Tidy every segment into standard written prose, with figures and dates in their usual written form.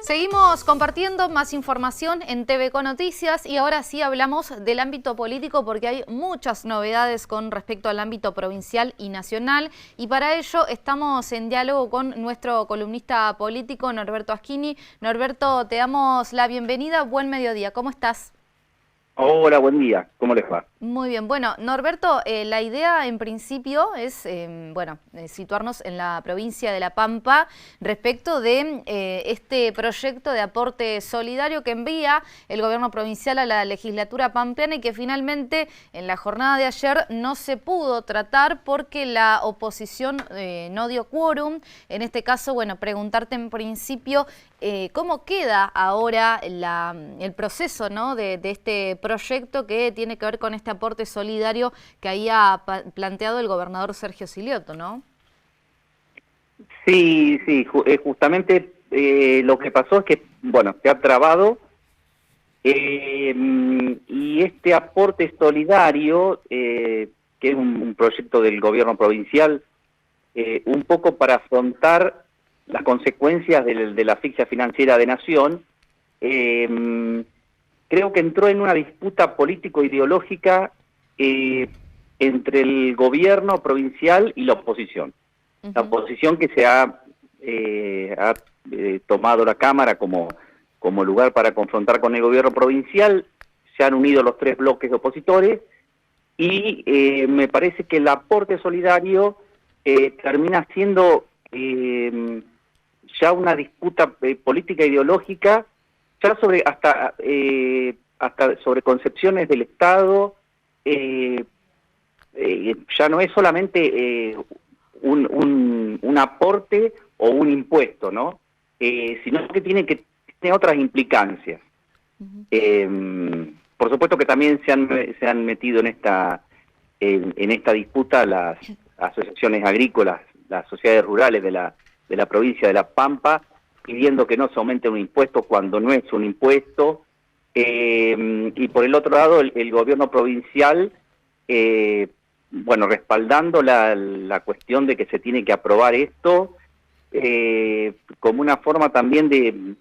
Seguimos compartiendo más información en TVC Noticias y ahora sí hablamos del ámbito político porque hay muchas novedades con respecto al ámbito provincial y nacional y para ello estamos en diálogo con nuestro columnista político Norberto Aschini. Norberto, te damos la bienvenida, buen mediodía, ¿cómo estás? Hola, buen día. ¿Cómo les va? Muy bien. Bueno, Norberto, la idea en principio es situarnos en la provincia de La Pampa respecto de este proyecto de aporte solidario que envía el gobierno provincial a la legislatura pampeana y que finalmente en la jornada de ayer no se pudo tratar porque la oposición no dio quórum. En este caso, bueno, preguntarte en principio cómo queda ahora el proceso, ¿no?, de este proyecto que tiene que ver con este aporte solidario que había planteado el gobernador Sergio Silioto, ¿no? Sí, justamente lo que pasó es que, bueno, se ha trabado y este aporte solidario, que es un proyecto del gobierno provincial, un poco para afrontar las consecuencias de la asfixia financiera de Nación, creo que entró en una disputa político-ideológica entre el gobierno provincial y la oposición. La oposición que se ha tomado la Cámara como lugar para confrontar con el gobierno provincial, se han unido los tres bloques de opositores y me parece que el aporte solidario termina siendo ya una disputa política ideológica, ya sobre hasta sobre concepciones del Estado, ya no es solamente un aporte o un impuesto, ¿no? Sino que tiene otras implicancias. Por supuesto que también se han metido en esta disputa las asociaciones agrícolas, las sociedades rurales de la provincia de La Pampa, pidiendo que no se aumente un impuesto cuando no es un impuesto, y por el otro lado el gobierno provincial, bueno, respaldando la cuestión de que se tiene que aprobar esto, como una forma también de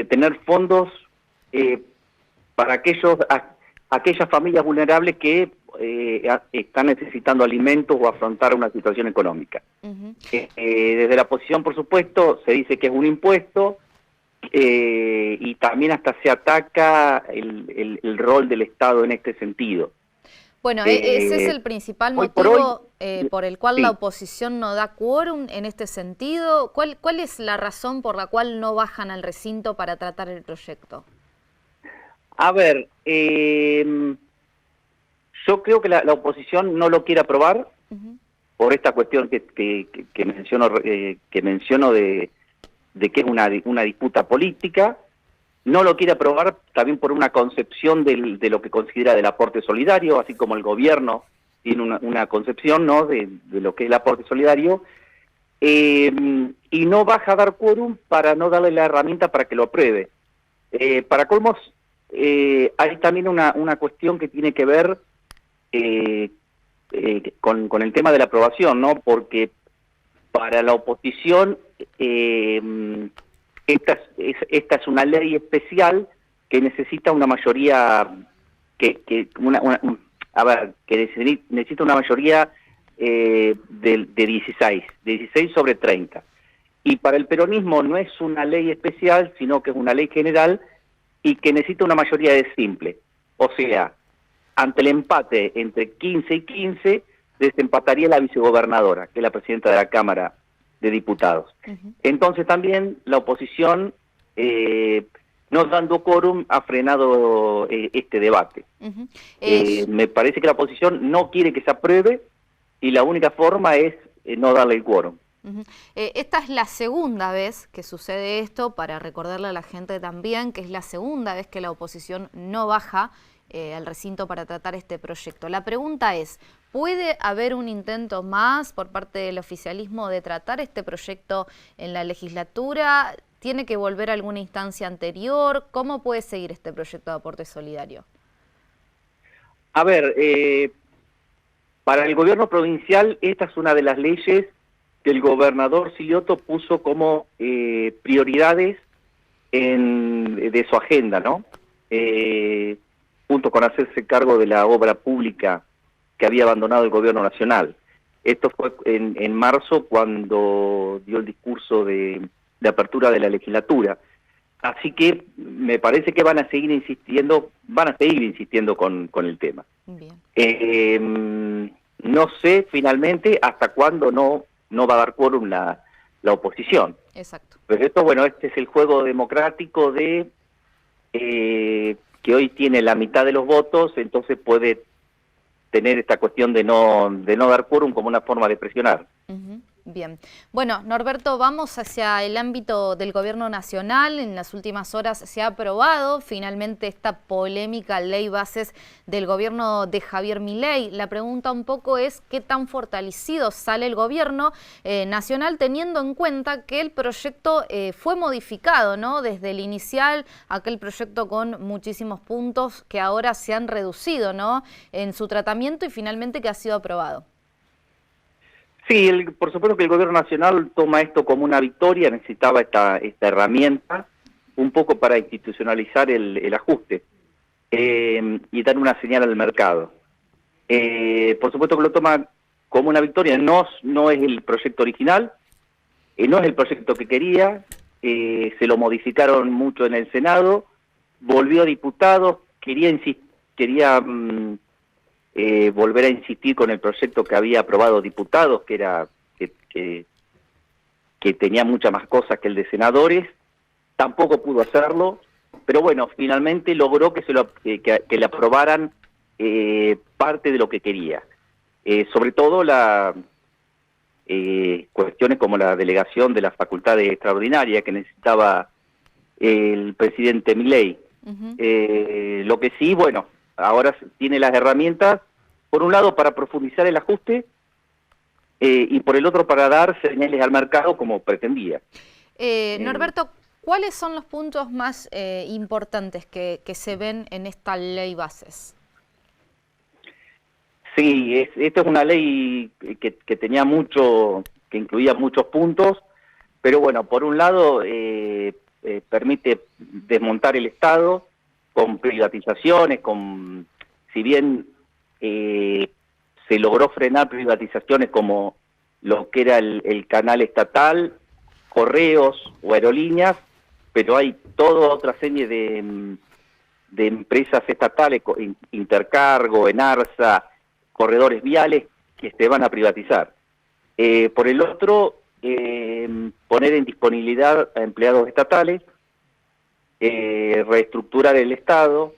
tener fondos para aquellas familias vulnerables que están necesitando alimentos o afrontar una situación económica. Desde la oposición, por supuesto, se dice que es un impuesto y también hasta se ataca el rol del Estado en este sentido. Bueno, ese es el principal motivo por el cual sí. la oposición no da quórum en este sentido. ¿Cuál es la razón por la cual no bajan al recinto para tratar el proyecto? A ver, yo creo que la oposición no lo quiere aprobar por esta cuestión que menciono de que es una disputa política. No lo quiere aprobar también por una concepción de lo que considera del aporte solidario, así como el gobierno tiene una concepción, ¿no?, de lo que es el aporte solidario, y no baja a dar quórum para no darle la herramienta para que lo apruebe. Para colmos, hay también una cuestión que tiene que ver con el tema de la aprobación, ¿no?, porque para la oposición esta es una ley especial que necesita una mayoría que necesita una mayoría de 16 sobre 30. Y para el peronismo no es una ley especial, sino que es una ley general y que necesita una mayoría de simple. O sea, ante el empate entre 15 y 15, desempataría la vicegobernadora, que es la presidenta de la Cámara de Diputados. Entonces también la oposición, no dando quórum, ha frenado este debate. Me parece que la oposición no quiere que se apruebe y la única forma es no darle el quórum. Esta es la segunda vez que sucede esto, para recordarle a la gente también que es la segunda vez que la oposición no baja al recinto para tratar este proyecto. La pregunta es, ¿puede haber un intento más por parte del oficialismo de tratar este proyecto en la legislatura? ¿Tiene que volver a alguna instancia anterior? ¿Cómo puede seguir este proyecto de aporte solidario? A ver, para el gobierno provincial esta es una de las leyes que el gobernador Silioto puso como prioridades de su agenda, ¿no? Junto con hacerse cargo de la obra pública que había abandonado el gobierno nacional. Esto fue en marzo, cuando dio el discurso de apertura de la legislatura. Así que me parece que van a seguir insistiendo con el tema. Bien. No sé finalmente hasta cuándo no va a dar quórum la oposición. Exacto. Pero esto, bueno, este es el juego democrático de que hoy tiene la mitad de los votos, entonces puede tener esta cuestión de no dar quórum como una forma de presionar. Bien. Bueno, Norberto, vamos hacia el ámbito del gobierno nacional. En las últimas horas se ha aprobado finalmente esta polémica ley bases del gobierno de Javier Milei. La pregunta un poco es qué tan fortalecido sale el gobierno nacional, teniendo en cuenta que el proyecto fue modificado, ¿no? Desde el inicial, aquel proyecto con muchísimos puntos que ahora se han reducido, ¿no?, en su tratamiento y finalmente que ha sido aprobado. Sí, por supuesto que el gobierno nacional toma esto como una victoria, necesitaba esta herramienta un poco para institucionalizar el ajuste y dar una señal al mercado. Por supuesto que lo toma como una victoria, no es el proyecto original, no es el proyecto que quería, se lo modificaron mucho en el Senado, volvió a diputados, quería volver a insistir con el proyecto que había aprobado diputados, que era que tenía muchas más cosas que el de senadores, tampoco pudo hacerlo, pero bueno, finalmente logró que le aprobaran parte de lo que quería, sobre todo cuestiones como la delegación de las facultades extraordinarias que necesitaba el presidente Milei. Lo que sí, bueno, ahora tiene las herramientas, por un lado para profundizar el ajuste y por el otro para dar señales al mercado como pretendía. Norberto, ¿cuáles son los puntos más importantes que se ven en esta ley bases? Sí, esta es una ley que tenía que incluía muchos puntos, pero bueno, por un lado permite desmontar el Estado con privatizaciones, si bien se logró frenar privatizaciones como lo que era el canal estatal, correos o aerolíneas, pero hay toda otra serie de empresas estatales, Intercargo, Enarsa, corredores viales, que se van a privatizar. Por el otro, poner en disponibilidad a empleados estatales, reestructurar el Estado,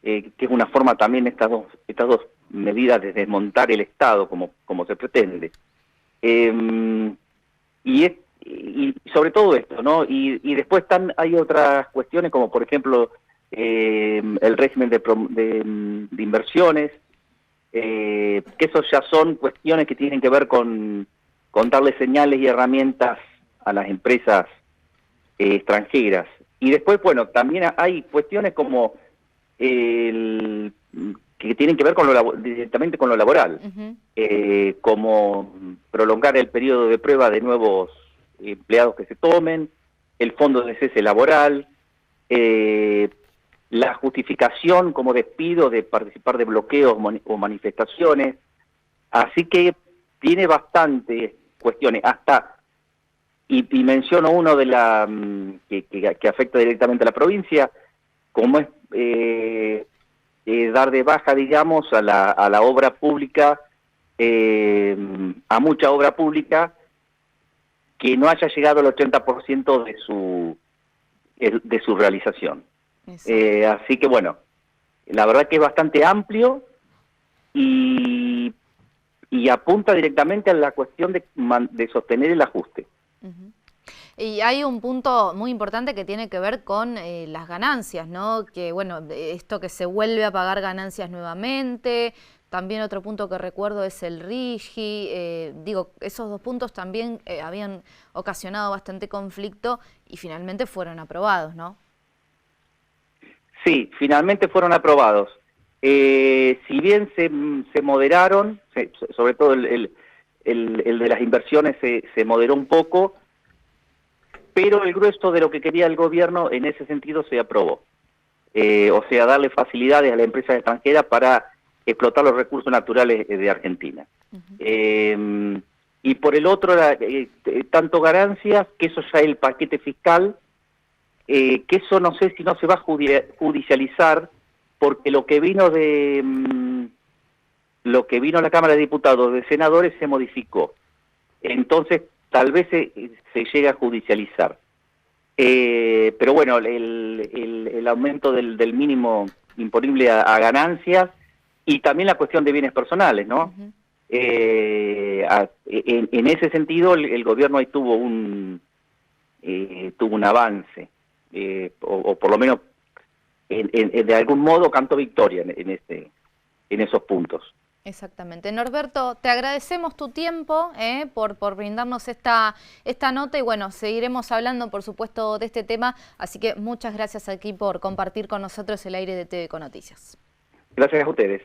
que es una forma también estas dos medidas de desmontar el Estado como se pretende. Y sobre todo esto, ¿no? Y después hay otras cuestiones como por ejemplo el régimen de inversiones, que esos ya son cuestiones que tienen que ver con darle señales y herramientas a las empresas extranjeras. Y después, bueno, también hay cuestiones como que tienen que ver directamente con lo laboral, como prolongar el periodo de prueba de nuevos empleados que se tomen, el fondo de cese laboral, la justificación como despido de participar de bloqueos o manifestaciones. Así que tiene bastantes cuestiones, y menciono uno de que afecta directamente a la provincia, como es dar de baja, digamos, a la obra pública, a mucha obra pública que no haya llegado al 80% de su realización. Así que bueno, la verdad que es bastante amplio y apunta directamente a la cuestión de sostener el ajuste. Y hay un punto muy importante que tiene que ver con las ganancias, ¿no? Que bueno, esto que se vuelve a pagar ganancias nuevamente. También otro punto que recuerdo es el RIGI. Digo, esos dos puntos también habían ocasionado bastante conflicto y finalmente fueron aprobados, ¿no? Sí, finalmente fueron aprobados. Si bien se moderaron, sobre todo el de las inversiones se moderó un poco, pero el grueso de lo que quería el gobierno en ese sentido se aprobó. O sea, darle facilidades a las empresas extranjeras para explotar los recursos naturales de Argentina. Y por el otro, tanto ganancias, que eso ya es el paquete fiscal, que eso no sé si no se va a judicializar, porque lo que vino a la Cámara de Diputados, de senadores, se modificó. Entonces, tal vez se llegue a judicializar. Pero bueno, el aumento del mínimo imponible a ganancias y también la cuestión de bienes personales, ¿no? Uh-huh. En ese sentido, el gobierno ahí tuvo un avance, o por lo menos de algún modo cantó victoria en esos puntos. Exactamente. Norberto, te agradecemos tu tiempo por brindarnos esta nota y bueno, seguiremos hablando por supuesto de este tema, así que muchas gracias aquí por compartir con nosotros el aire de TV Con Noticias. Gracias a ustedes.